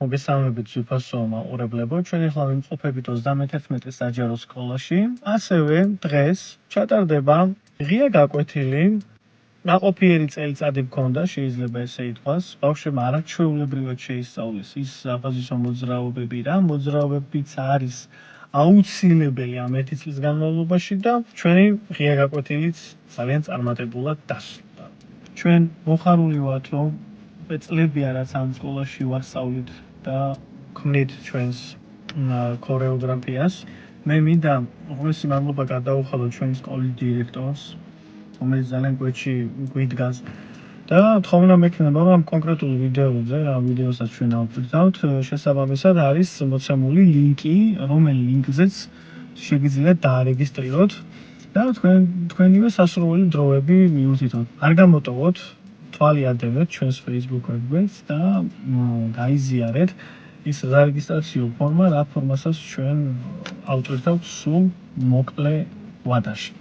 მოგესალმებით ძვირფასო მაყურებლებო, ჩვენ ახლა ვიმყოფებით 31 საჯარო სკოლაში. ასევე დღეს ჩატარდება ღია გაკვეთილი. ნაყოფიერი წელიწადი მქონდა, შეიძლება ესე ითქვას. ბავშვებმა არაჩვეულებრივად შეისწავლეს ის საფაზისო მოძრაობები და მოძრაობებიც არის აუცილებელი ამ 1 წლის განმავლობაში და ჩვენი ღია გაკვეთილიც ძალიან წარმატებულად დასრულდა. ჩვენ მოხარული ვართ, რომ წლებია რაც ამ სკოლაში ვასწავლით და ქმნით ჩვენს ქორეოგრაფიას. მე მინდა უღრესი მადლობა გადაუხადო ჩვენი სკოლის დირექტორს, რომელიც ძალიან კვეთში გვიდგას და თხოვნა მექნება, რომ კონკრეტულ ვიდეოზე, რა ვიდეოსაც ჩვენ ავწევთ, შესაბამისად არის მოცემული ლინკი, რომელი ლინკზეც შეგიძლიათ დაარეგისტრიროთ და თქვენივე სასურველი დროები მიუთითოთ. არ გამოტოვოთ, თვალი ადევეთ ჩვენს Facebook ვებგვერდს და გაიზიარეთ ის რეგისტრაციო ფორმა, რა ფორმასაც ჩვენ ავწევთ სულ მოკლე ვადაში.